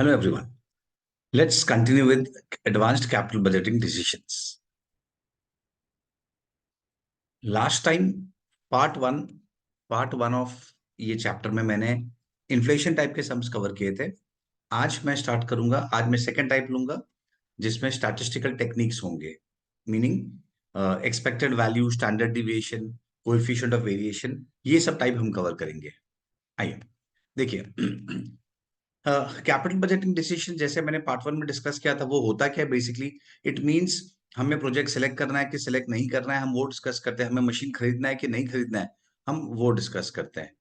Hello everyone. Let's continue with advanced capital budgeting decisions. Last time part one part one of ये chapter में मैंने inflation type के sums cover किए थे। आज मैं स्टार्ट करूंगा। आज मैं सेकंड टाइप लूंगा जिसमें स्टैटिस्टिकल टेक्निक्स होंगे, meaning expected value, standard deviation, coefficient of variation, ये सब टाइप हम कवर करेंगे। आइए देखिए, कैपिटल बजटिंग डिसीजन जैसे मैंने पार्ट वन में डिस्कस किया था, वो होता क्या है बेसिकली। इट मींस हमें प्रोजेक्ट सेलेक्ट करना है कि सेलेक्ट नहीं करना है, हम वो डिस्कस करते हैं। हमें मशीन खरीदना है कि नहीं खरीदना है, हम वो डिस्कस करते हैं।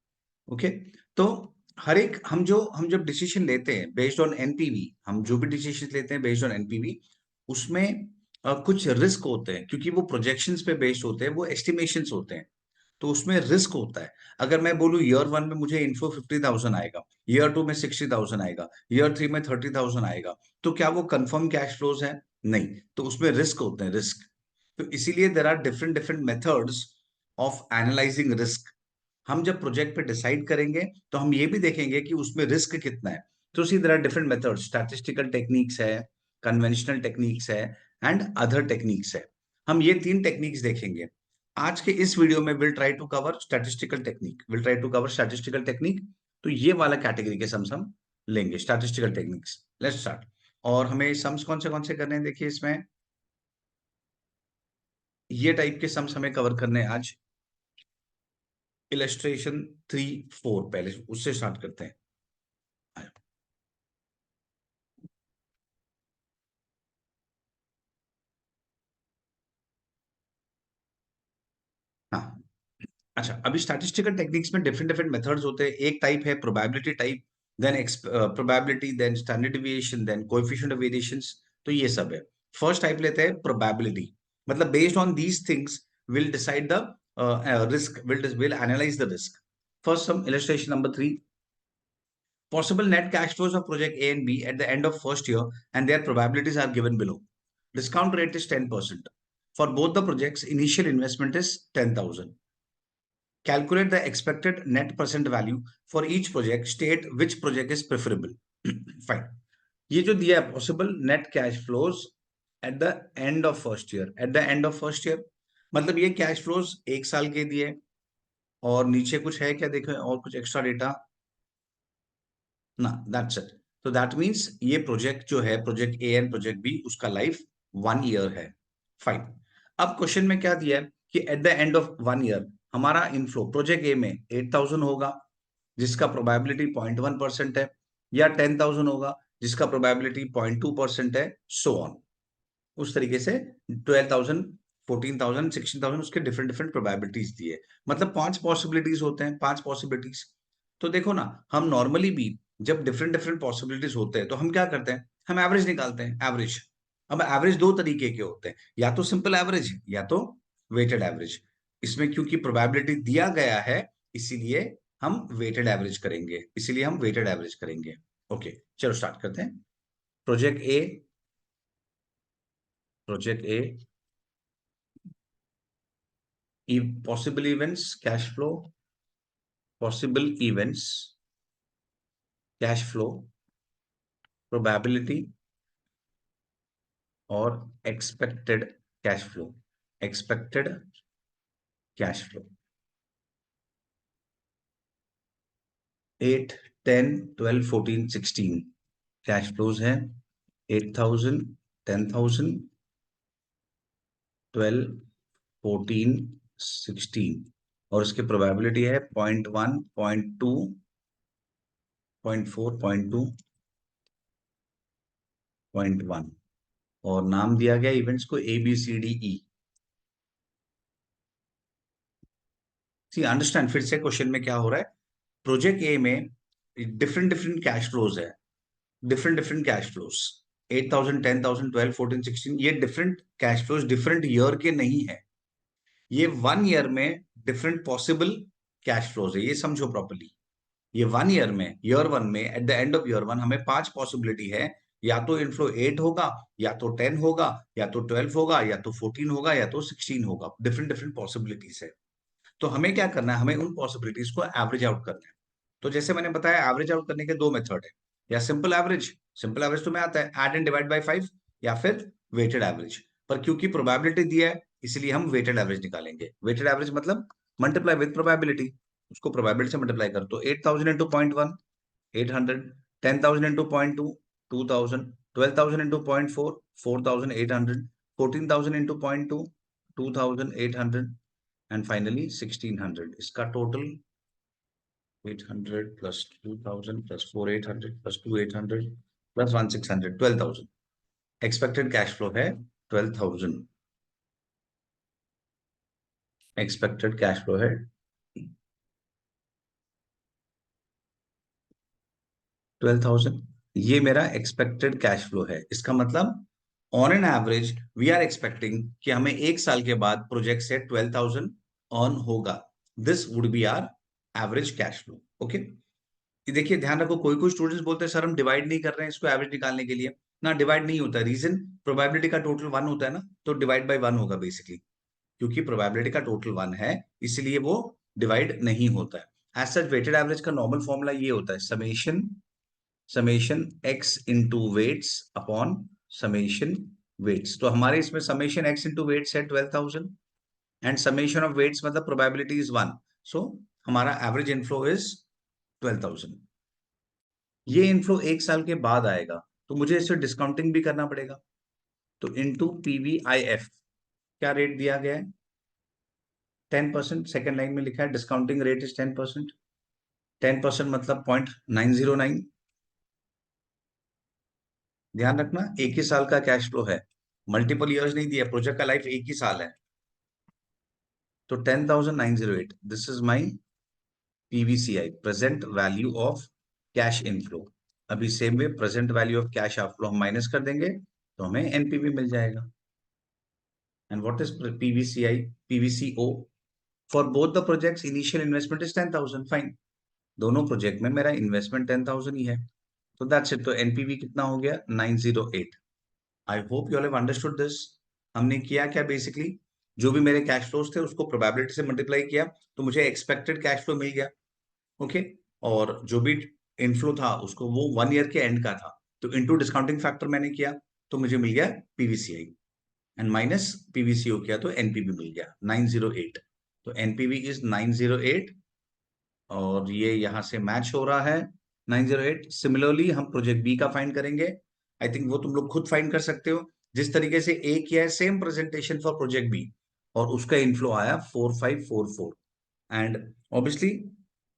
ओके, तो हर एक हम जब डिसीजन लेते हैं बेस्ड ऑन एनपीवी, हम जो भी डिसीजन लेते हैं बेस्ड ऑन एनपीवी, उसमें कुछ रिस्क होते हैं क्योंकि वो प्रोजेक्शंस पे बेस्ड होते हैं, वो एस्टिमेशंस होते हैं। तो उसमें रिस्क होता है। अगर मैं बोलूं ईयर वन में मुझे इन्फो 50,000 आएगा, ईयर टू में 60,000 आएगा, ईयर थ्री में 30,000 आएगा, तो क्या वो कंफर्म कैश फ्लोज है? नहीं। तो उसमें रिस्क होते हैं, रिस्क। तो इसीलिए there are different different methods of analysing risk. हम जब प्रोजेक्ट पे डिसाइड करेंगे तो हम ये भी देखेंगे कि उसमें रिस्क कितना है। तो see there are different methods, statistical techniques है, कन्वेंशनल टेक्निक्स है, एंड अदर टेक्निक्स है। हम ये तीन टेक्निक्स देखेंगे आज के इस वीडियो में। Will try to cover statistical technique, will try to cover statistical technique. तो ये वाला कैटेगरी के सम्स हम लेंगे, स्टैटिस्टिकल टेक्निक्स। Let's start. और हमें सम्स कौन से करने हैं? देखिए, इसमें ये टाइप के सम्स हमें कवर करने हैं आज। इलस्ट्रेशन 3, 4, पहले उससे स्टार्ट करते हैं। हाँ, अच्छा, अभी स्टैटिस्टिकल टेक्निक्स में डिफरेंट डिफरेंट मेथड्स होते हैं। एक टाइप है probability type, then probability, then standard deviation, then coefficient of variations. तो ये सब है। फर्स्ट टाइप लेते हैं प्रोबेबिलिटी, मतलब based on these things will decide the risk, will analyse the risk. First sum, illustration number 3। Possible net cash flows of project A and B at the end of first year and their probabilities are given below. Discount rate is 10%. For both the projects, initial investment is 10,000. Calculate the expected net present value for each project. State which project is preferable. Fine. ये जो दिया है possible net cash flows eight the end of first year, eight the end of first year, मतलब ये cash flows एक साल के दिए। और नीचे कुछ है क्या, देखो और कुछ एक्स्ट्रा डेटा ना, दैट्स इट। तो दैट मींस ये प्रोजेक्ट जो है, project A and project B, उसका लाइफ 1 ईयर है। फाइन। अब क्वेश्चन में क्या दिया है कि at the end of 1 year हमारा इनफ्लो प्रोजेक्ट ए में 8,000 होगा जिसका प्रोबेबिलिटी 0.1% है, या 10,000 होगा जिसका प्रोबेबिलिटी 0.2% है, सो ऑन। उस तरीके से 12,000, 14,000, 16,000, उसके डिफरेंट डिफरेंट प्रोबेबिलिटीज दिए। मतलब 5 पॉसिबिलिटीज होते हैं, 5 पॉसिबिलिटीज। तो देखो ना, हम नॉर्मली भी जब डिफरेंट डिफरेंट पॉसिबिलिटीज होते हैं तो हम क्या करते हैं, हम एवरेज निकालते हैं, एवरेज। अब एवरेज दो तरीके के होते हैं, या तो सिंपल एवरेज या तो वेटेड एवरेज। इसमें क्योंकि प्रोबेबिलिटी दिया गया है, इसीलिए हम वेटेड एवरेज करेंगे, इसीलिए हम वेटेड एवरेज करेंगे। ओके, चलो स्टार्ट करते हैं। Project A, project A, possible events, cash flow, possible events, cash flow, probability और expected cash flow, expected cash flow। 8, 10, 12, 14, 16 cash flows हैं। 8,000, 10,000, 12, 14, 16, और इसकी प्रोबेबिलिटी है 0.1, 0.2, 0.4, 0.2, 0.1। और नाम दिया गया इवेंट्स को ABCDE। सी अंडरस्टैंड, फिर से क्वेश्चन में क्या हो रहा है, प्रोजेक्ट ए में डिफरेंट डिफरेंट कैश फ्लोज है, डिफरेंट डिफरेंट कैश फ्लोज। 8,000, 10,000, 12, 14, 16, ये different cash flows different year के नहीं है। ये 1 ईयर में डिफरेंट पॉसिबल कैश फ्लोज है, ये समझो प्रॉपर्ली। ये 1 ईयर में, ईयर वन में, eight the end of year one हमें 5 पॉसिबिलिटी है। या तो इनफ्लो 8 होगा, या तो 10 होगा, या तो 12 होगा, या तो 14 होगा, या तो 16 होगा। डिफरेंट डिफरेंट पॉसिबिलिटीज है। तो हमें क्या करना है, हमें उन पॉसिबिलिटीज को एवरेज आउट करना है। तो जैसे मैंने बताया, एवरेज आउट करने के दो मेथड है। या सिंपल एवरेज, सिंपल एवरेज तुम्हें आता है, ऐड एंड डिवाइड बाय 5, या फिर वेटेड एवरेज। पर क्योंकि प्रोबेबिलिटी दिया है इसलिए हम वेटेड एवरेज निकालेंगे। वेटेड एवरेज मतलब मल्टीप्लाई विद प्रोबेबिलिटी, उसको प्रोबेबिलिटी से मल्टीप्लाई कर, तो 8000 into 0.1 800, 10,000 into 0.2 2000, 12,000 into 0.4 4,800, 14,000 into 0.2 2,800, and finally 1,600। इसका total 800 plus 2,000 plus 4,800 plus 2,800 plus 1,600 12,000। Expected cash flow है 12,000। एक्सपेक्टेड कैश फ्लो है 12,000। ये मेरा एक्सपेक्टेड कैश फ्लो है। इसका मतलब on an average we are expecting कि हमें एक साल के बाद प्रोजेक्ट से 12,000 अर्न होगा। This would be our average cash flow. Okay, देखिए ध्यान रखो, कोई कोई स्टूडेंट्स बोलते हैं सर हम डिवाइड नहीं कर रहे हैं इसको एवरेज निकालने के लिए। ना, डिवाइड नहीं होता। रीजन, प्रोबेबिलिटी का टोटल 1 होता है ना, तो डिवाइड बाय 1 होगा बेसिकली। क्योंकि प्रोबेबिलिटी का टोटल 1 है इसलिए वो डिवाइड नहीं होता है। एज सच वेटेड एवरेज का नॉर्मल फॉर्मूला ये होता है, summation X into weights upon summation weights. तो हमारे इसमें समेशन एक्स इंटू वेट्स है 12,000, एंड समेशन ऑफ वेट्स मतलब प्रोबेबिलिटी इज 1। सो हमारा एवरेज इनफ्लो इज 12,000। ये इनफ्लो एक साल के बाद आएगा, तो मुझे इसे डिस्काउंटिंग भी करना पड़ेगा। तो इंटू पीवीआईएफ, क्या रेट दिया गया है? 10%। सेकेंड लाइन में लिखा है डिस्काउंटिंग रेट इज 10%। 10% मतलब 0.909। ध्यान रखना, एक ही साल का कैश फ्लो है, मल्टीपल ईयर्स नहीं दिया, प्रोजेक्ट का लाइफ एक ही साल है। तो 10,908, this is my PVCI, present value of cash inflow. अभी same way present value of cash outflow हम माइनस कर देंगे तो हमें एनपीवी मिल जाएगा। And what is PVCI, PVCO? For both the projects initial investment is 10,000। Fine, दोनों project में मेरा इन्वेस्टमेंट 10,000 ही है, तो दैट्स इट। तो एनपीवी कितना हो गया? 908। आई hope you all have understood this. हमने किया क्या बेसिकली, जो भी मेरे कैश फ्लोज थे उसको प्रोबेबिलिटी से मल्टीप्लाई किया तो मुझे एक्सपेक्टेड कैश फ्लो मिल गया। ओके, और जो भी इनफ्लो था उसको, वो 1 ईयर के एंड का था, तो इनटू डिस्काउंटिंग फैक्टर मैंने किया तो मुझे मिल गया पीवीसीआई, एंड माइनस पीवीसीओ किया तो एनपीवी मिल गया 908। तो एनपीवी इज 908, और ये यहां से मैच हो रहा है 908। सिमिलरली हम प्रोजेक्ट बी का फाइंड करेंगे। आई थिंक वो तुम लोग खुद फाइंड कर सकते हो, जिस तरीके से ए किया है same presentation for project B, और उसका इनफ्लो आया 4544। एंड ऑब्वियसली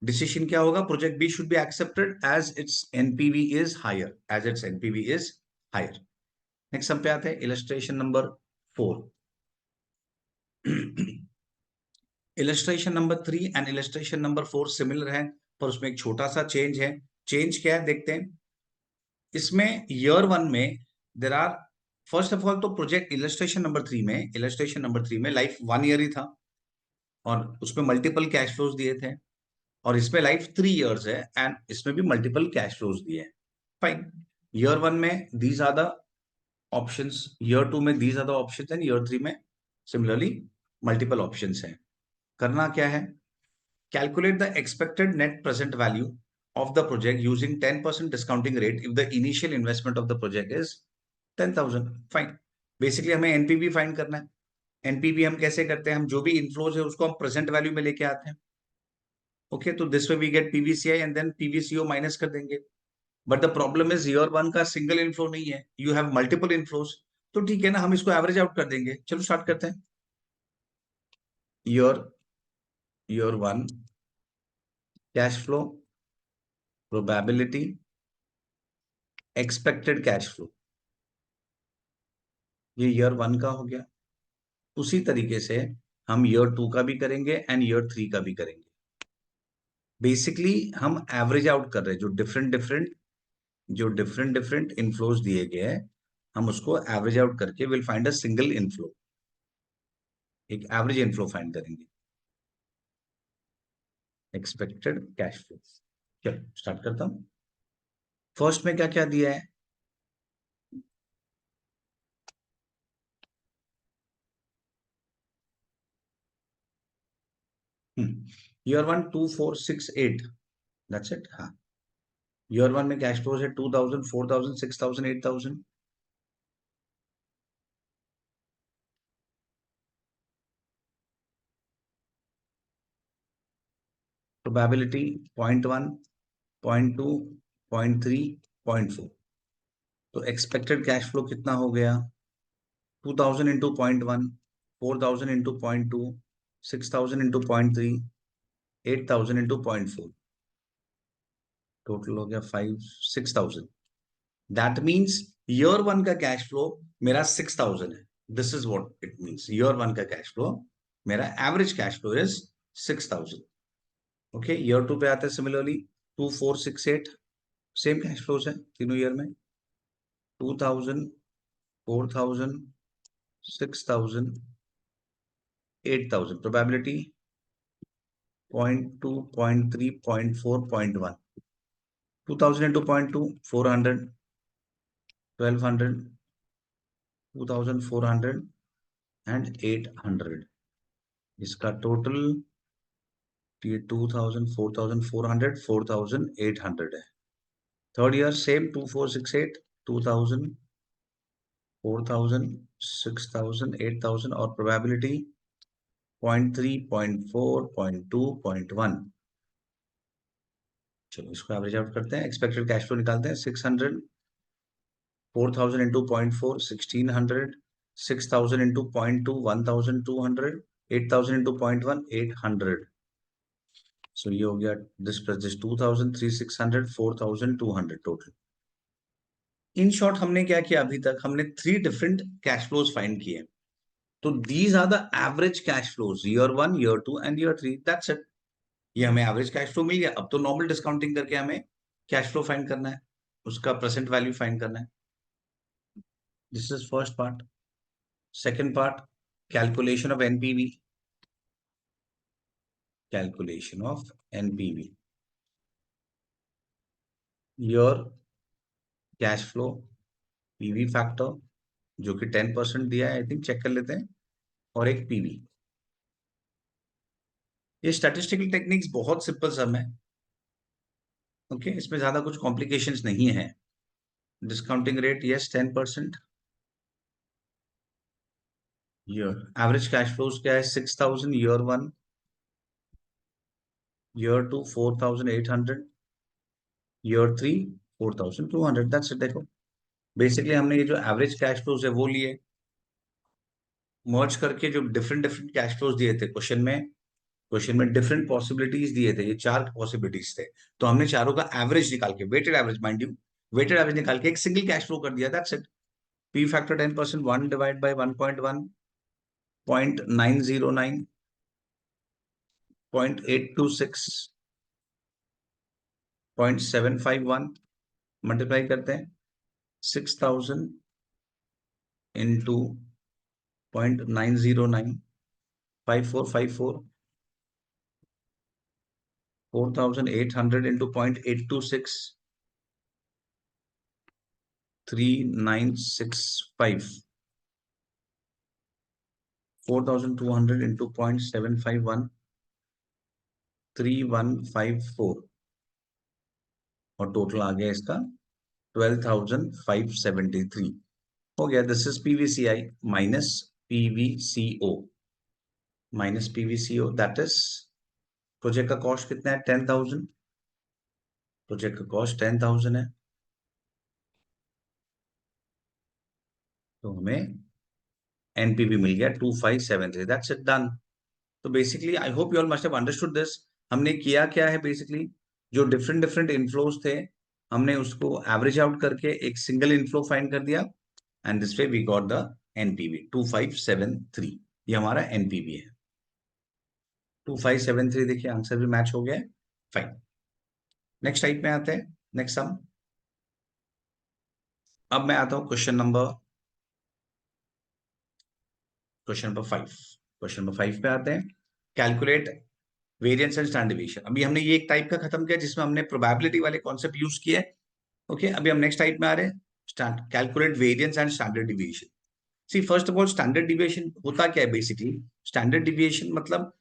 डिसीजन क्या होगा, project B should be accepted as its NPV is higher, as its NPV is higher. Next हम पे आते हैं illustration number 4। Illustration number 3 and illustration number 4 similar है, पर उसमें एक छोटा सा चेंज है। चेंज क्या है देखते हैं। इसमें ईयर 1 में there are, first of all तो प्रोजेक्ट इलस्ट्रेशन नंबर थ्री में लाइफ 1 ईयर ही था, और उसमें मल्टीपल कैश फ्लोज दिए थे। और इसमें लाइफ 3 इयर्स है एंड इसमें भी मल्टीपल कैश फ्लोज दिए हैं। फाइन, ईयर 1 में these are the options, year 2 में these are the options, and year 3 में सिमिलरली मल्टीपल ऑप्शंस हैं। करना क्या है, calculate the expected net present value of the project using 10% discounting rate if the initial investment of the project is 10,000। Fine, basically हमें NPV find करना है। NPV हम कैसे करते हैं, हम जो भी इनफ्लोज है उसको हम प्रेजेंट वैल्यू में लेके आते हैं। ओके, तो this way we get PVCI and then PVCO minus कर देंगे। But the problem is year 1 का सिंगल इनफ्लो नहीं है, यू हैव मल्टीपल इनफ्लोज। तो ठीक है ना, हम इसको एवरेज आउट कर देंगे। चलो स्टार्ट करते हैं। Year year 1 cash flow, probability, expected cash flow, ये ईयर 1 का हो गया। उसी तरीके से हम ईयर 2 का भी करेंगे एंड ईयर 3 का भी करेंगे। बेसिकली हम एवरेज आउट कर रहे हैं, जो डिफरेंट डिफरेंट इनफ्लोज दिए गए हैं, हम उसको एवरेज आउट करके will find a single inflow, एक एवरेज इनफ्लो फाइंड करेंगे, एक्सपेक्टेड कैश फ्लो। चलो स्टार्ट करता हूं। फर्स्ट में क्या क्या दिया है, ईयर 1 2468, दैट्स इट। हाँ, ईयर वन में कैश फ्लोज है 2000, 4000, 6000, 8000। प्रोबेबिलिटी 0.1, 0.2, 0.3, 0.4। तो एक्सपेक्टेड कैश फ्लो कितना हो गया? 2000 into 0.1, 4000 into 0.2, 6000 into 0.3, 8000 into 0.4। Total हो गया 6000। दैट मीन्स ईयर वन का कैश फ्लो मेरा 6000 है। This is what it means. Year one का कैश फ्लो, मेरा average cash flow is 6000। Okay, year two पे आते हैं सिमिलरली 2468। सेम कैश फ्लोज है तीनों ईयर में। 2000, 4000, 6000, 8000। प्रोबेबिलिटी 0.2, 0.3, 0.4, 0.1। 2000 into 0.2, 400, 1200, 2400 and 800। इसका टोटल ये 2000, 4400, 4800 है। थर्ड ईयर सेम 2468, 2000, 4000, 6000, 8000 और प्रोबेबिलिटी 0.3, 0.4, 0.2, 0.1। चलो इसको एवरेज आउट करते हैं। एक्सपेक्टेड कैश फ्लो निकालते हैं। 600, 4000 into 0.4, 1600, 6000 into 0.2, 1200, 8000 into 0.1, 800। So ये हो गया this plus this 2000, 3600, 4200 total. In short हमने क्या किया अभी तक? हमने 3 डिफरेंट कैश फ्लोज फाइंड किए। तो these are the average cash flows, year 1, year 2 and year 3। That's it. ये हमें एवरेज कैश फ्लो मिल गया। अब तो नॉर्मल डिस्काउंटिंग करके हमें कैश फ्लो फाइंड करना है, उसका प्रेजेंट वैल्यू फाइंड करना है। This is first part. Second part, calculation of NPV. Calculation of NPV. Your cash flow PV factor जो कि 10% दिया है, आई थिंक चेक कर लेते हैं, और एक PV। ये स्टैटिस्टिकल टेक्निक्स बहुत सिंपल सम है। ओके, इसमें ज्यादा कुछ कॉम्प्लिकेशंस नहीं है। Discounting rate yes 10%। Year average cash flows क्या है? 6000 year 1, year 2 4800, year 3 4200। That's it. देखो बेसिकली हमने ये जो एवरेज कैश फ्लोज है वो लिए, मर्ज करके जो डिफरेंट डिफरेंट कैश फ्लोज दिए थे क्वेश्चन में डिफरेंट पॉसिबिलिटीज दिए थे। ये 4 पॉसिबिलिटीज थे, तो हमने चारों का एवरेज निकाल के, weighted average mind you, weighted average निकाल के एक सिंगल कैश फ्लो कर दिया। That's it. P factor 10%, 1 divide by 1.1, 0.909, 0.826, 0.751 multiply करते हैं 6000 इंटू 0.909, 5454, 4800 इंटू 0.826, 3965, 4200 into 0.751, 3154 और टोटल आ गया इसका 12,573 हो गया। This is PVCI minus PVCO, minus PVCO that is project का कॉस्ट कितना है? 10,000। प्रोजेक्ट का कॉस्ट 10,000 है, तो हमें एनपीवी मिल गया 2573। That's it, done. तो basically I hope you all must have understood this. हमने किया क्या है बेसिकली, जो डिफरेंट डिफरेंट इनफ्लोज थे हमने उसको एवरेज आउट करके एक सिंगल इनफ्लो फाइंड कर दिया, and this way we got the NPV 2573। ये हमारा एनपीवी है 2573। देखिए आंसर भी मैच हो गया है। फाइन, नेक्स्ट टाइप में आते हैं, नेक्स्ट सम। अब मैं आता हूं क्वेश्चन नंबर 5। क्वेश्चन नंबर 5 पे आते हैं। Calculate variance and standard deviation. अभी हमने ये एक टाइप का खत्म किया जिसमें हमने प्रोबेबिलिटी वाले कॉन्सेप्ट यूज किए। ओके, अभी हम नेक्स्ट टाइप में आ रहे हैं, calculate variance and standard deviation. See first of all standard deviation होता क्या है बेसिकली? स्टैंडर्ड डिवीएशन मतलब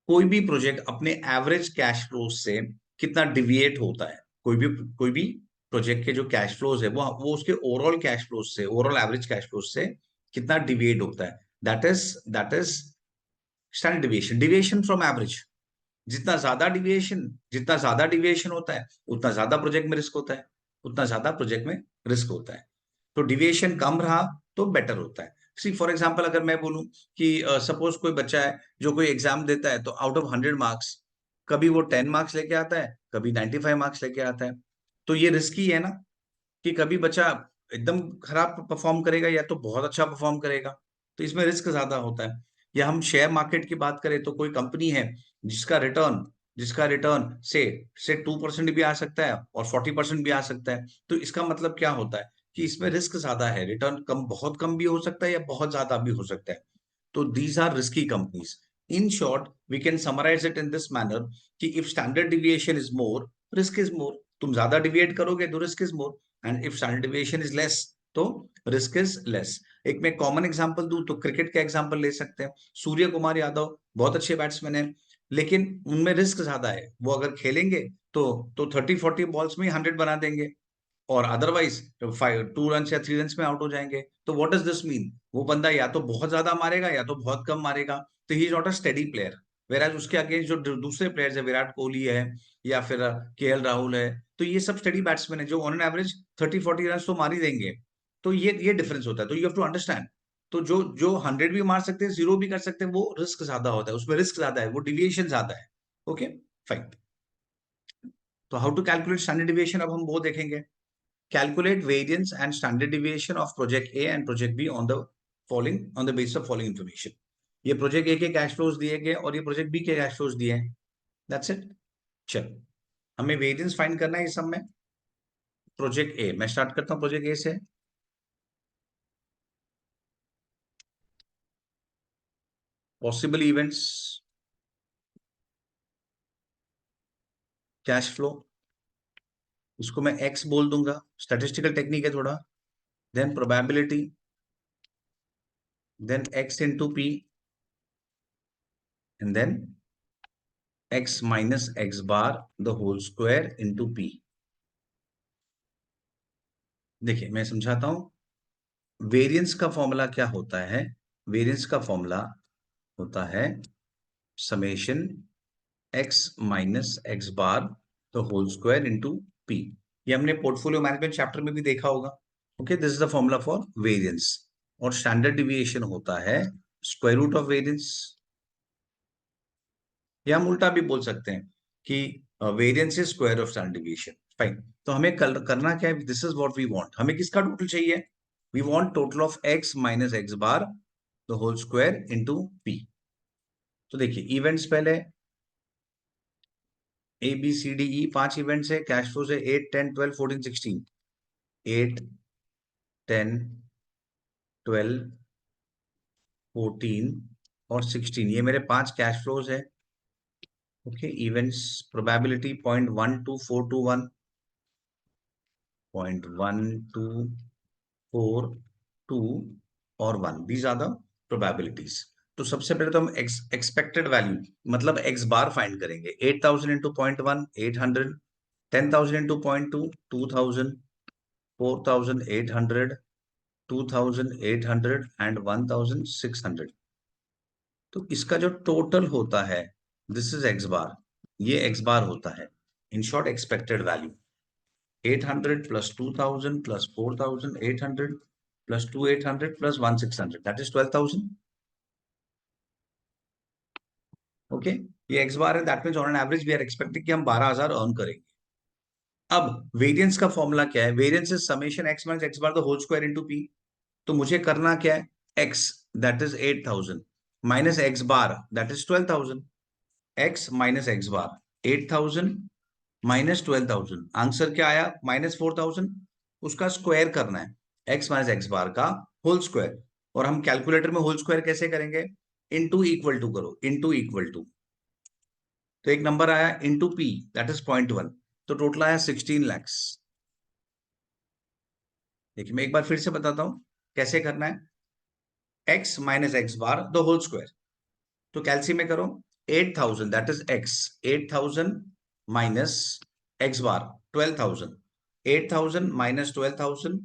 कोई भी प्रोजेक्ट अपने एवरेज कैश फ्लो से कितना डिविएट होता है। कोई भी प्रोजेक्ट के जो कैश फ्लोज है वो उसके ओवरऑल कैश फ्लोज से, ओवरऑल एवरेज कैश फ्लोज से कितना डिविएट होता है, that is standard deviation, deviation from average. जितना ज्यादा डिविएशन होता है उतना ज्यादा प्रोजेक्ट में रिस्क होता है, उतना ज्यादा प्रोजेक्ट में रिस्क होता है। तो डिविएशन कम रहा तो बेटर होता है। सी फॉर एग्जांपल अगर मैं बोलूं कि सपोज कोई बच्चा है जो कोई एग्जाम देता है, तो आउट ऑफ 100 मार्क्स कभी वो 10 मार्क्स लेके आता है, कभी 95 मार्क्स लेके आता है। तो ये रिस्की है ना, कि कभी बच्चा एकदम खराब परफॉर्म करेगा या तो बहुत अच्छा परफॉर्म करेगा, तो इसमें रिस्क ज्यादा होता है। या हम शेयर मार्केट की बात करें तो कोई कंपनी है जिसका रिटर्न जिसका रिटर्न से 2% भी आ सकता है और 40% भी आ सकता है। तो इसका मतलब क्या होता है कि इसमें रिस्क ज्यादा है, रिटर्न बहुत कम भी हो सकता है या बहुत ज्यादा भी हो सकता है। तो these are risky companies. In short, we can summarize it in this manner कि if standard deviation is more, risk is more. तुम ज्यादा डिविएट करोगे तो risk is more, and if standard deviation is less तो risk is less. एक मैं common example दूं तो क्रिकेट का एग्जांपल ले सकते हैं। सूर्य कुमार यादव बहुत अच्छे बैट्समैन हैं, लेकिन उनमें रिस्क ज्यादा है। वो अगर खेलेंगे तो 30-40 बॉल्स में ही 100 बना देंगे, और अदरवाइज 2 रन या 3 रन में आउट हो जाएंगे। तो व्हाट डज दिस मीन, वो बंदा या तो बहुत ज्यादा मारेगा या तो बहुत कम मारेगा। तो he is not a steady player. Whereas उसके अगेंस्ट जो दूसरे प्लेयर्स है, विराट कोहली है या फिर केएल राहुल है, तो ये सब स्टेडी बैट्समैन है जो ऑन एन एवरेज 30-40 रन तो मार ही देंगे। तो ये डिफरेंस होता है, तो यू हैव टू अंडरस्टैंड। तो जो 100 भी मार सकते हैं, 0 भी कर सकते हैं, वो रिस्क ज्यादा होता है, उसमें रिस्क ज्यादा है, वो डिविएशन ज्यादा है। Okay, fine. तो how to calculate standard deviation, अब हम वो देखेंगे। Calculate variance and standard deviation of project A and project B on the basis of following information. ये प्रोजेक्ट ए के कैश फ्लोज दिए गए और ये प्रोजेक्ट बी के कैश फ्लोज दिए हैं। That's it. चल, हमें वेरिएंस फाइंड करना है इस सब में। प्रोजेक्ट ए, मैं स्टार्ट करता हूं प्रोजेक्ट ए से। पॉसिबल इवेंट्स, कैश फ्लो, इसको मैं एक्स बोल दूंगा, स्टैटिस्टिकल टेक्निक है थोड़ा। Then probability, then X into P, and then X minus x bar the whole square into P. देखिए मैं समझाता हूं। वेरिएंस का फॉर्मूला क्या होता है? वेरिएंस का फॉर्मूला होता है summation x minus x bar the whole square into P. ये हमने पोर्टफोलियो मैनेजमेंट चैप्टर में भी देखा होगा। Okay, this is the formula for variance. और स्टैंडर्ड डिविएशन होता है स्क्वायर रूट ऑफ वेरिएंस, या हम उल्टा भी बोल सकते हैं कि variance is square of standard deviation. Fine. तो हमें करना क्या है? This is what we want. हमें किसका टोटल चाहिए? We want total of X minus x bar the whole square into P. तो देखिए इवेंट्स पहले A B C D E 5 events है। कैश फ्लो से 8 10 12 14 16, 8 10 12 14 और 16, ये मेरे 5 कैश फ्लोज है। ओके, इवेंट्स प्रोबेबिलिटी 0.12421, 0.1242 और 1, दीज आर द प्रोबेबिलिटीज। तो सबसे पहले तो हम एक्सपेक्टेड वैल्यू मतलब एक्स बार फाइंड करेंगे। 8000 इंटू 0.1 800, 10,000 इंटू 0.2 2000, 4,800, 2,800 एंड 1,600। तो इसका जो टोटल होता है, दिस इज एक्स बार, ये एक्स बार होता है। In short expected value 800 plus 2,000 plus 4,800 plus 2,800 plus 1,600, that is 12,000। Okay, ये एक्स बार है, that means on an average we are expecting कि हम 12,000 अर्न करेंगे। अब वेरिएंस का फॉर्मूला क्या है? Variance is summation x minus x bar the whole square into P. तो मुझे करना क्या है? x that is 8,000 minus x bar that is 12,000। x minus x bar 8,000 minus 12,000, answer क्या आया? -4,000। उसका स्क्वायर करना है, x माइनस एक्स बार का होल स्क्वायर। और हम कैलकुलेटर में होल स्क्वायर कैसे करेंगे? इनटू इक्वल टू करो, इनटू इक्वल टू। तो एक नंबर आया इनटू p दैट इज 0.1, तो टोटल आया 16 lakhs। देखिए मैं एक बार फिर से बताता हूं कैसे करना है। x minus x bar the whole square, तो कैल्सियम में करो 8,000 that is x, 8,000 minus x bar 12,000, 8,000 minus 12,000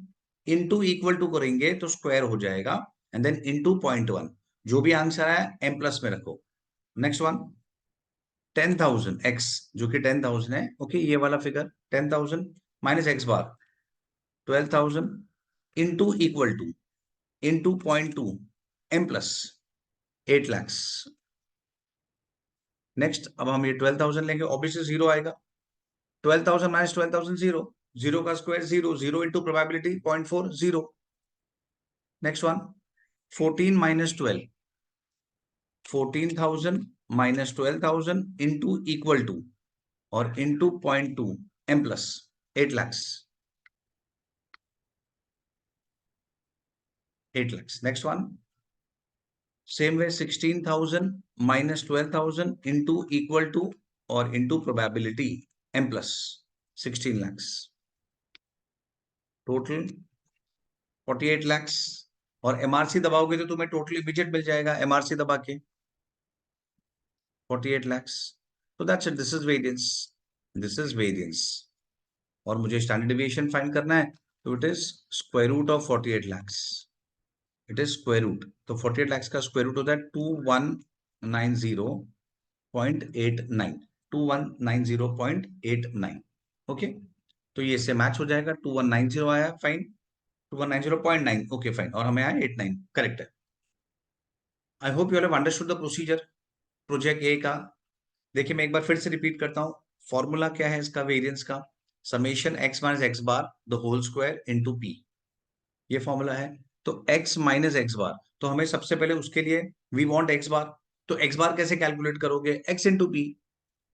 into equal to करेंगे तो स्क्वायर हो जाएगा, एंड देन इंटू 0.1, जो भी आंसर आया m प्लस में रखो। नेक्स्ट वन 10,000 x, जो कि 10,000 है, ओके, ये वाला figure 10,000 minus x bar 12,000 into equal to into 0.2 m plus 8 lakhs। Next अब हम ये 12,000 लेंगे, ऑब्वियसली जीरो आएगा, 12,000 माइनस 12,000 जीरो, जीरो का square zero, zero into probability 0.4 zero. Next one 14 minus 12, 14,000 minus 12,000 into equal to और into 0.2 m plus 8 lakhs, 8 lakhs। Next one same way 16,000 minus 12,000 into equal to और into probability m plus 16 lakhs, total 48 lakhs। और MRC दबाओगे तो तुम्हें total immediate मिल जाएगा, MRC दबा के 48 lakhs। तो that's it, this is variance, this is variance. और मुझे स्टैंडर्ड डेविएशन फाइंड करना है, तो it is square root of 48 lakhs, it is square root. तो 48 lakhs का स्क्वायर रूट होता है 2190.89, 2190.89, ओके। तो ये इससे मैच हो जाएगा, 2190 आया, फाइन, 2190.9, ओके फाइन, और हमें आया 89, करेक्ट है। आई hope you have understood the procedure project A का। देखिए मैं एक बार फिर से रिपीट करता हूँ, फॉर्मूला क्या है इसका वेरिएंस का, summation x minus x bar the whole square into p, ये फॉर्मूला है। तो x माइनस एक्स बार, तो हमें सबसे पहले उसके लिए वी वांट x बार, तो x बार कैसे कैलकुलेट करोगे, x into P,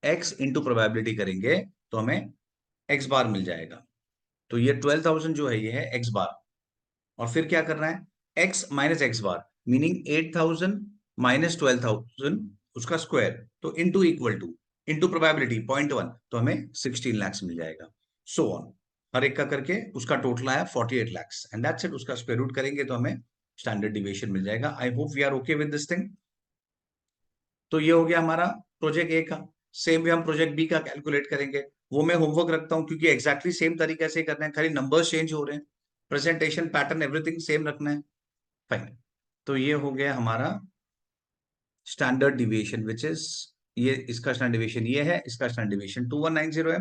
x into probability करेंगे तो हमें x बार मिल जाएगा। तो ये 12,000 जो है ये है x बार, और फिर क्या करना है, x माइनस एक्स बार मीनिंग 8,000 माइनस 12,000 उसका स्क्वायर, तो into equal to into probability 0.1, तो हमें 16 lakhs मिल जाएगा। सो ऑन, हर एक का करके उसका टोटल आया 48 lakhs, एंड दैट्स इट। उसका स्क्वायर रूट करेंगे तो हमें स्टैंडर्ड डिविएशन मिल जाएगा। I hope we are okay with this thing. तो ये हो गया हमारा प्रोजेक्ट ए का। सेम वे हम प्रोजेक्ट बी का कैलकुलेट करेंगे, वो मैं होमवर्क रखता हूँ क्योंकि एग्जैक्टली सेम तरीके से करना है, खाली नंबर्स चेंज हो रहे हैं, प्रेजेंटेशन पैटर्न एवरीथिंग सेम रखना है, फाइन। तो ये हो गया हमारा स्टैंडर्ड डिविएशन विच इज, ये इसका स्टैंडर्ड डिविएशन ये है, इसका स्टैंडर्ड डिविएशन 2190 है।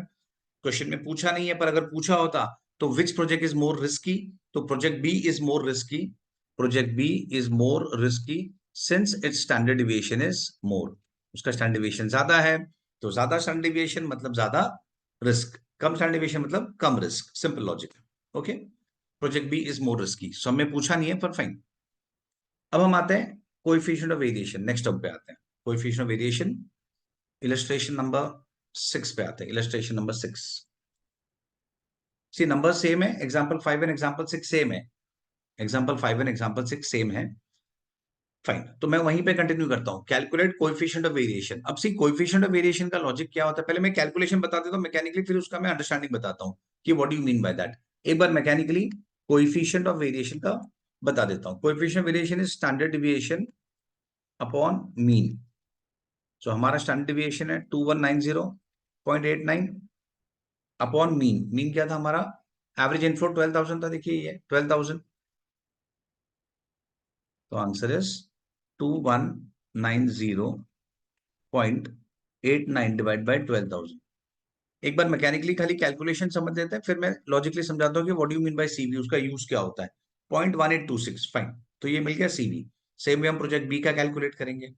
क्वेश्चन में पूछा नहीं है, पर अगर पूछा होता तो which project is more risky, तो project B is more risky, project B is more risky since its standard deviation is more, उसका स्टैंडर्ड डिविएशन ज्यादा है, तो ज्यादा स्टैंडर्ड डिविएशन मतलब ज्यादा रिस्क, कम स्टैंडर्ड डिविएशन मतलब कम risk, simple logic, okay. Project B is more risky, so हमें पूछा नहीं है, पर फाइन। अब हम आते हैं coefficient of variation, next term पे आते हैं, coefficient of variation illustration number 6 पे आते हैं, illustration number 6। See number same है, एग्जांपल 5 एंड एग्जांपल 6 सेम है, एग्जांपल 5 एंड एग्जांपल 6 सेम है, फाइन। तो मैं वहीं पे कंटिन्यू करता हूं, कैलकुलेट कोएफिशिएंट ऑफ वेरिएशन। अब सी कोएफिशिएंट ऑफ वेरिएशन का लॉजिक क्या होता है, पहले मैं कैलकुलेशन बता देता हूं मैकेनिकली, फिर उसका मैं अंडरस्टैंडिंग बताता हूं कि what do you mean by that. एक बार मैकेनिकली कोएफिशिएंट ऑफ वेरिएशन का बता देता हूं। Coefficient of variation is standard deviation upon mean. So हमारा स्टैंडर्ड डिविएशन है 2190.89 अपॉन मीन। मीन क्या था हमारा, एवरेज इनफ्लो 12,000 था, देखिए ये 12,000, तो आंसर इज 2190.89 डिवाइड बाय 12,000। एक बार मैकेनिकली खाली कैलकुलेशन समझ लेते हैं, फिर मैं लॉजिकली समझाता हूँ कि what do you mean by CV, उसका यूज क्या होता है। 0.1826, फाइन, तो ये मिल गया सीवी। सेम वे हम प्रोजेक्ट बी का कैलकुलेट करेंगे।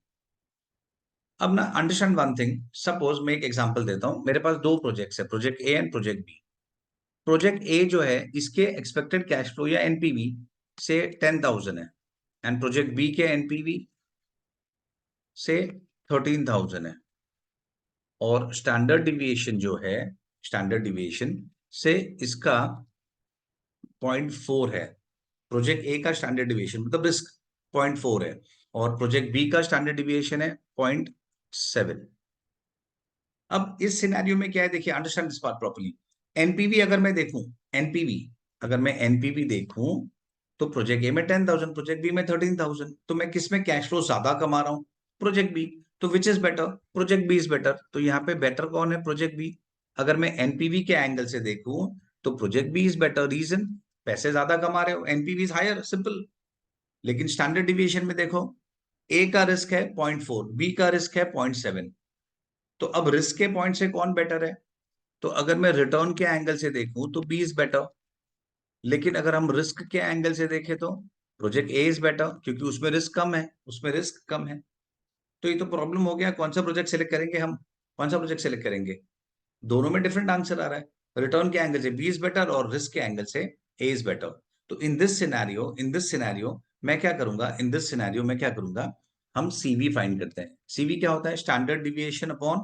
अब ना अंडरस्टैंड वन थिंग, सपोज मैं एक एग्जांपल देता हूं, मेरे पास दो प्रोजेक्ट्स है, project A and project B. Project A जो है इसके एक्सपेक्टेड कैश फ्लो या एनपीवी से 10,000 है, एंड प्रोजेक्ट बी के एनपीवी से 13,000 है, और स्टैंडर्ड डिविएशन जो है, स्टैंडर्ड डिविएशन से इसका 0.4 है। प्रोजेक्ट ए का स्टैंडर्ड डिविएशन मतलब रिस्क 0.4 है, और प्रोजेक्ट बी का स्टैंडर्ड डिविएशन है 0.7। अब इस सिनेरियो में क्या है, देखिए understand this part properly. NPV अगर मैं देखूं, एनपीवी अगर मैं एनपीवी देखूं, तो प्रोजेक्ट ए में 10,000, प्रोजेक्ट बी में 13,000, तो मैं किस में कैश फ्लो ज्यादा कमा रहा हूं, प्रोजेक्ट बी। तो which is better, project B is better, तो यहाँ पे बेटर कौन है, प्रोजेक्ट बी। अगर मैं एनपीवी के एंगल से देखूं तो project B is better. Reason, पैसे ज्यादा कमा रहे हो, एनपीवी इज हायर, सिंपल। लेकिन स्टैंडर्ड डिविएशन में देखो, ए का रिस्क है 0.4, बी का रिस्क है 0.7। तो अब रिस्क के पॉइंट से कौन बेटर है? तो अगर मैं रिटर्न के एंगल से देखूं तो बी इज बेटर। लेकिन अगर हम रिस्क के एंगल से देखें तो प्रोजेक्ट ए इज बेटर, क्योंकि उसमें रिस्क कम है, उसमें रिस्क कम है। तो ये तो प्रॉब्लम हो गया, कौन सा प्रोजेक्ट सेलेक्ट करेंगे हम? कौन सा प्रोजेक्ट सेलेक्ट करेंगे? दोनों में डिफरेंट आंसर आ रहा है। रिटर्न के एंगल से बी इज बेटर और रिस्क के एंगल से ए इज बेटर। तो इन दिस सिनेरियो मैं क्या करूंगा? मैं क्या करूंगा? हम सीवी फाइंड करते हैं। सीवी क्या होता है? Standard deviation upon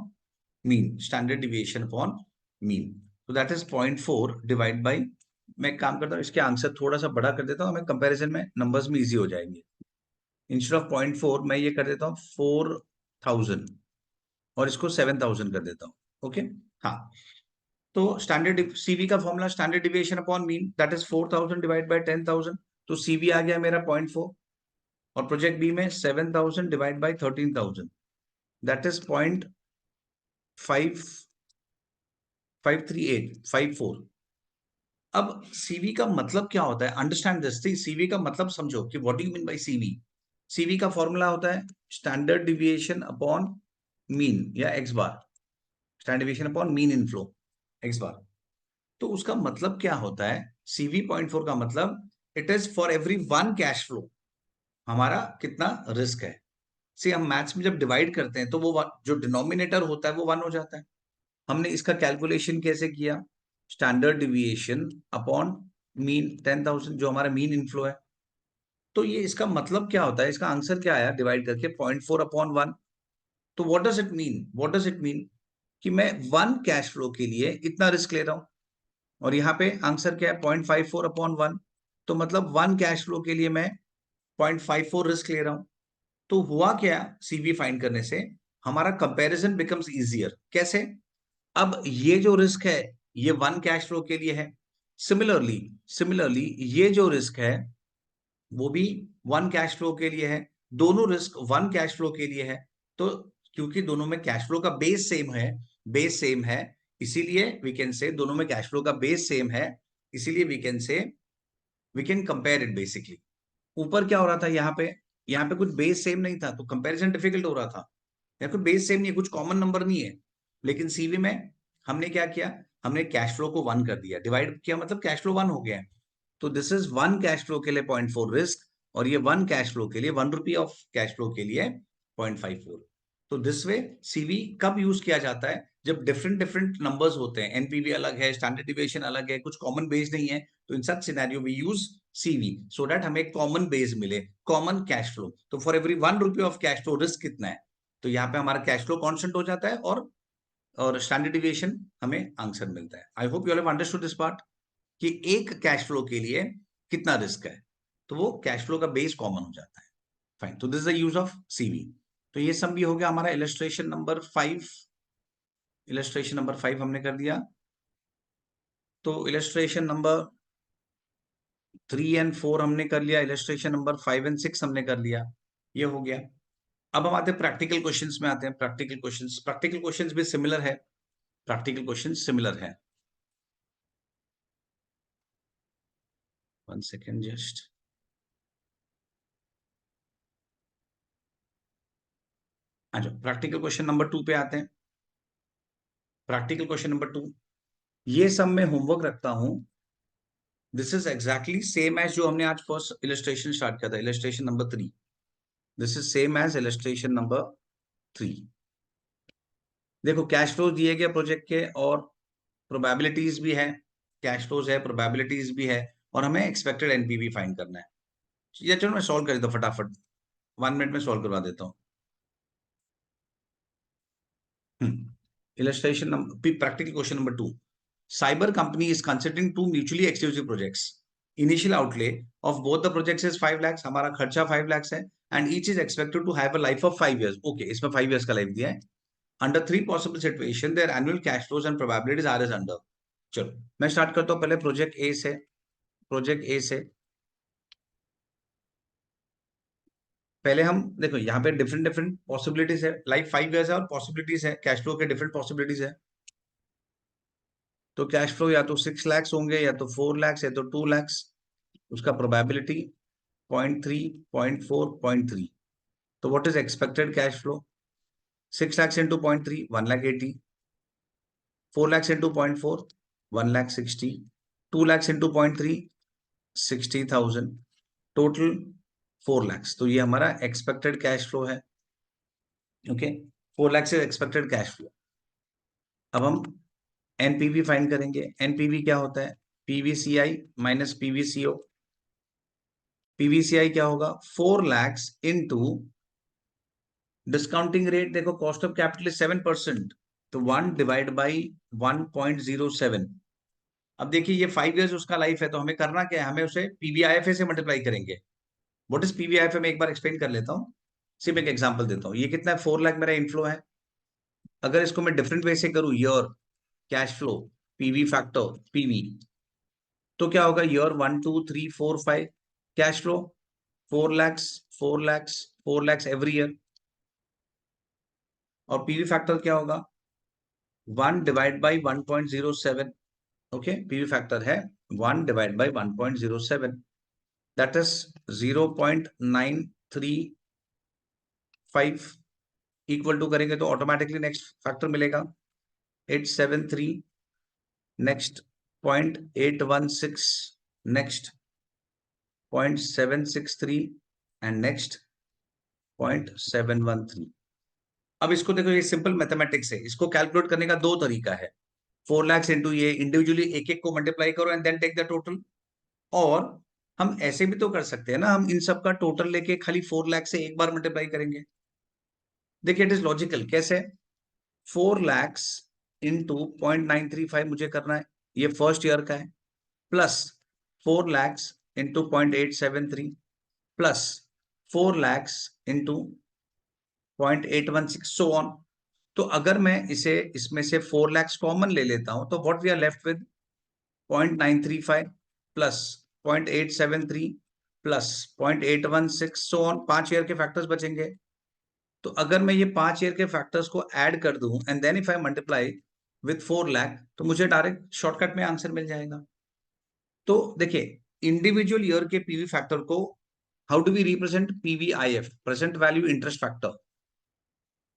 mean. Standard deviation upon mean. तो दैट इज 0.4 डिवाइड बाई, मैं एक काम करता हूँ, इसके आंसर थोड़ा सा बड़ा कर देता हूँ, हमें कंपैरिजन में नंबर्स में इजी हो जाएंगे। इंस्टेड ऑफ 0.4 मैं ये कर देता हूँ 4000 और इसको 7000 कर देता हूँ। ओके, हाँ। तो स्टैंडर्ड सीवी का formula standard deviation upon mean, that is 4000 divide by 10,000। तो सीवी आ गया मेरा 0.4, और प्रोजेक्ट बी में 7000 डिवाइड बाय 13,000, दैट इज 0.53854। अब सीवी का मतलब क्या होता है? Understand this thing. सीवी का मतलब समझो कि what do you mean by CV. CV का फॉर्मूला होता है स्टैंडर्ड डिविएशन अपॉन मीन या X bar. Standard deviation upon mean inflow X bar. तो उसका मतलब क्या होता है? सीवी 0.4 का मतलब it is for every one cash flow हमारा कितना रिस्क है। सी हम मैथ्स में जब डिवाइड करते हैं तो वो जो डिनोमिनेटर होता है वो 1 हो जाता है। हमने इसका कैलकुलेशन कैसे किया? स्टैंडर्ड डिविएशन अपॉन मीन 10,000 जो हमारा मीन इनफ्लो है। तो ये इसका मतलब क्या होता है? इसका आंसर क्या आया डिवाइड करके? 0.4 अपॉन 1। तो व्हाट डज इट मीन? कि मैं वन कैश फ्लो के लिए इतना रिस्क ले रहा हूं, और यहाँ पे आंसर क्या है? 0.54 अपॉन 1। तो मतलब वन कैश फ्लो के लिए मैं 0.54 रिस्क ले रहा हूं। तो हुआ क्या? सीवी फाइंड करने से हमारा कंपैरिजन बिकम्स इजियर। कैसे? अब ये जो रिस्क है ये वन कैश फ्लो के लिए है। सिमिलरली ये जो रिस्क है वो भी वन कैश फ्लो के लिए है। दोनों रिस्क वन कैश फ्लो के लिए है। तो क्योंकि दोनों में कैश फ्लो का बेस सेम है, इसीलिए वी कैन से दोनों में कैश फ्लो का बेस सेम है, इसीलिए we can compare it basically. ऊपर क्या हो रहा था? यहाँ पे कुछ बेस सेम नहीं था तो कंपैरिजन डिफिकल्ट हो रहा था। यहाँ कोई बेस सेम नहीं है, कुछ कॉमन नंबर नहीं है। लेकिन सीवी में हमने क्या किया? हमने कैश फ्लो को 1 कर दिया, डिवाइड किया, मतलब कैश फ्लो 1 हो गया है। तो this is one cash flow के लिए 0.4 रिस्क, और ये वन कैश फ्लो के लिए 1 रुपी ऑफ कैश फ्लो के लिए 0.54। तो दिस वे सीवी कब यूज किया जाता है? जब डिफरेंट डिफरेंट नंबर्स होते हैं, एनपीवी अलग है, स्टैंडर्ड डिविएशन अलग है, कुछ कॉमन बेस नहीं है। तो in such scenario we use CV so that हमें कॉमन बेस मिले, कॉमन कैश फ्लो। तो for every 1 rupee of cash flow risk कितना है? तो यहाँ पे हमारा कैश फ्लो कांस्टेंट हो जाता है, और स्टैंडर्ड डिविएशन हमें आंसर मिलता है। आई hope you have understood this part कि एक कैश फ्लो के लिए कितना रिस्क है, तो वो कैश फ्लो का बेस कॉमन हो जाता है। फाइन, तो this is the use of CV. तो ये सब भी हो गया हमारा इलस्ट्रेशन नंबर 5। इलस्ट्रेशन नंबर 5 हमने कर दिया। तो इलस्ट्रेशन नंबर 3 एंड 4 हमने कर लिया, इलस्ट्रेशन नंबर 5 एंड 6 हमने कर लिया। ये हो गया। अब हम आते हैं प्रैक्टिकल क्वेश्चंस में। आते हैं प्रैक्टिकल क्वेश्चंस भी सिमिलर है। प्रैक्टिकल क्वेश्चंस सिमिलर है। 1 सेकेंड जस्ट। अच्छा, प्रैक्टिकल क्वेश्चन नंबर 2 पे आते हैं। प्रैक्टिकल क्वेश्चन नंबर 2, ये सब मैं होमवर्क रखता हूं। This is exactly same as जो हमने आज फर्स्ट इलस्ट्रेशन स्टार्ट किया था, illustration number 3। This is same as illustration number 3। देखो, कैश फ्लो दिए गए प्रोजेक्ट के, और प्रोबेबिलिटीज भी है। कैश फ्लोज है, प्रोबेबिलिटीज भी है, और हमें एक्सपेक्टेड एनपीवी फाइंड करना है। ये चलो मैं सॉल्व कर देता हूं फटाफट, 1 मिनट में सॉल्व करवा देता हूँ। Illustration number practical question number 2। Cyber company is considering two mutually exclusive projects. Initial outlay of both the projects is 5 lakhs. हमारा खर्चा 5 lakhs है, and each is expected to have a life of 5 years. Okay, इसमें 5 years का life दिया है. Under 3 possible situation, their annual cash flows and probabilities are as under. चलो मैं start करता हूँ पहले प्रोजेक्ट ए से। प्रोजेक्ट ए से पहले हम देखो, यहाँ पे डिफरेंट डिफरेंट पॉसिबिलिटीज है। लाइफ 5 years है और पॉसिबिलिटीज है, कैश फ्लो के डिफरेंट पॉसिबिलिटीज है। तो कैश फ्लो या तो 6 lakhs होंगे, या तो 4 lakhs, या तो 2 lakhs। उसका प्रोबेबिलिटी 0.3, 0.4, 0.3। तो what is expected cash flow? 6 lakhs into 0.3, 1,80,000। 4 lakhs into 0.4, 1,60,000। 2 lakhs into 0.3, 60,000। Total 4 lakhs। तो ये हमारा एक्सपेक्टेड कैश फ्लो है। Okay, 4 lakhs is expected cash flow. अब हम एनपीवी फाइंड करेंगे। एनपीवी क्या होता है? PVCI minus PVCO. पीवीसीआई क्या होगा? 4 lakhs इंटू डिस्काउंटिंग रेट, देखो कॉस्ट ऑफ कैपिटल इज 7%, तो 1 डिवाइड बाई 1.07। अब देखिए ये 5 years उसका लाइफ है, तो हमें करना क्या है? हमें उसे पीवीआईएफए से मल्टीप्लाई करेंगे। What is PVIFA? मैं एक बार एक्सप्लेन कर लेता हूँ, सिर्फ एक एग्जांपल देता हूँ। ये कितना है? 4 लाख मेरा इनफ्लो है। अगर इसको मैं डिफरेंट वे से करूँ, year cash flow PV factor PV, तो क्या होगा? Year 1 2 3 4 5 cash flow 4 lakhs 4 lakhs 4 lakhs every year. और पीवी फैक्टर क्या होगा? 1 divide by 1.07। Okay, PV factor है 1 divide by 1.07, that is 0.935। Equal to करेंगे तो ऑटोमेटिकली नेक्स्ट फैक्टर मिलेगा 873, नेक्स्ट 0.816, नेक्स्ट 0.763 एंड नेक्स्ट 0.713। अब इसको देखो, ये सिंपल मैथमेटिक्स है। इसको कैलकुलेट करने का दो तरीका है। 4 lakhs इंटू ये इंडिविजुअली एक एक को मल्टीप्लाई करो and then take the total. और हम ऐसे भी तो कर सकते हैं ना, हम इन सब का टोटल लेके खाली 4 लाख से एक बार मल्टीप्लाई करेंगे। देखिए इट इज लॉजिकल। कैसे? 4 lakhs इंटू 0.935 मुझे करना है, ये फर्स्ट ईयर का है, plus 4 lakhs into 0.873, plus 4 lakhs into 0.816, so on. तो अगर मैं इसे इसमें से 4 lakhs कॉमन ले लेता हूं, तो what we are left with 0.935 plus 0.873 plus 0.816, so on. 5 year के फैक्टर्स बचेंगे। तो अगर मैं ये 5 ईयर के फैक्टर्स को ऐड कर दूं and then if I multiply with 4 lakh, तो मुझे डायरेक्ट शॉर्टकट में आंसर मिल जाएगा। तो देखिए, इंडिविजुअल ईयर के पीवी फैक्टर को how do we represent? PVIF, present value interest factor.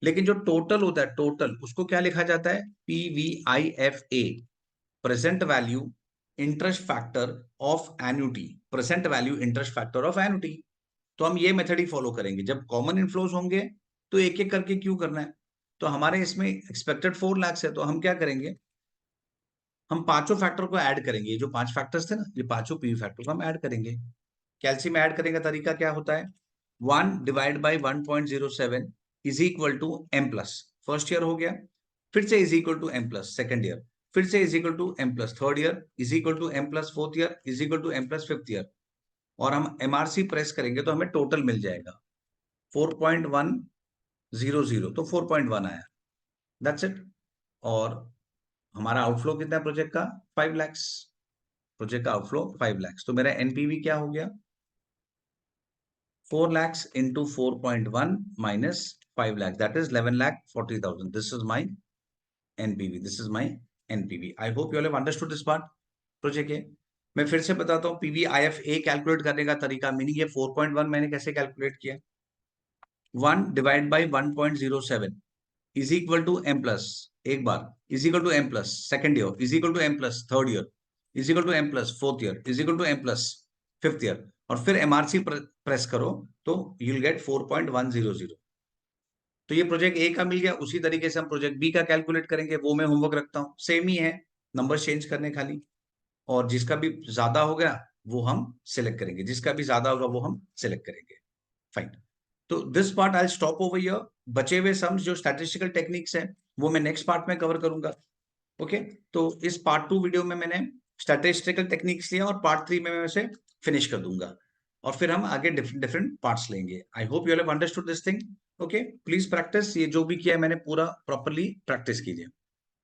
लेकिन जो टोटल होता है, टोटल, उसको क्या लिखा जाता है? PVIFA, present value interest factor of annuity. Present value interest factor of annuity. तो हम ये मेथड ही फॉलो करेंगे। जब कॉमन इनफ्लोज होंगे तो एक एक करके क्यों करना है? तो हमारे इसमें एक्सपेक्टेड 4 lakhs है, तो हम क्या करेंगे? हम पांचों फैक्टर को ऐड करेंगे। ये जो 5 फैक्टर्स थे ना, ये पांचों पीवी फैक्टर को हम ऐड करेंगे। कैल्शियम ऐड करने का तरीका क्या होता है? 1 divide by 1.07 is equal to M plus, first year हो गया। फिर से is equal to M plus second year, फिर से is equal to M plus third year, is equal to M plus fourth year, is equal to M plus fifth year. और हम MRC press करेंगे तो हमें टोटल मिल जाएगा 4.100, तो 4.1 आया, दैट्स इट। और हमारा आउटफ्लो कितना है प्रोजेक्ट का? 5 lakhs। प्रोजेक्ट का आउटफ्लो 5 lakhs। तो मेरा एनपीवी क्या हो गया? 4 lakhs into 4.1 minus 5 lakh, that is 11,40,000. This is my NPV. This is my NPV. I hope you all have understood this part. Project है, मैं फिर से बताता हूँ पीवीआईएफए कैलकुलेट करने का तरीका। मीनिंग ये 4.1 मैंने कैसे कैलकुलेट किया? 1 divide by 1.07 is equal to M plus, एक बार, is equal to M plus second year, is equal to M plus third year, is equal to M plus fourth year, is equal to M plus fifth year. और फिर MRC press करो तो you will get 4.100। तो ये project A का मिल गया। उसी तरीके से हम प्रोजेक्ट बी का कैलकुलेट करेंगे, वो मैं होमवर्क रखता हूँ, सेम ही है, नंबर चेंज करने खाली। और जिसका भी ज्यादा हो गया वो हम सिलेक्ट करेंगे, जिसका भी ज्यादा होगा वो हम सिलेक्ट करेंगे। फाइन। तो this part I stop over here. बचे हुए सम्स जो स्टैटिस्टिकल टेक्निक्स है वो मैं नेक्स्ट पार्ट में कवर करूंगा। ओके, तो इस पार्ट 2 वीडियो में मैंने स्टैटिस्टिकल टेक्निक्स लिया और पार्ट 3 में मैं उसे फिनिश कर दूंगा। और फिर हम आगे डिफरेंट डिफरेंट पार्ट्स लेंगे। आई hope you have understood this thing. Okay, please practice. ये जो भी किया है मैंने पूरा प्रॉपरली प्रैक्टिस कीजिए।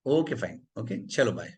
ओके फाइन, ओके, चलो बाय।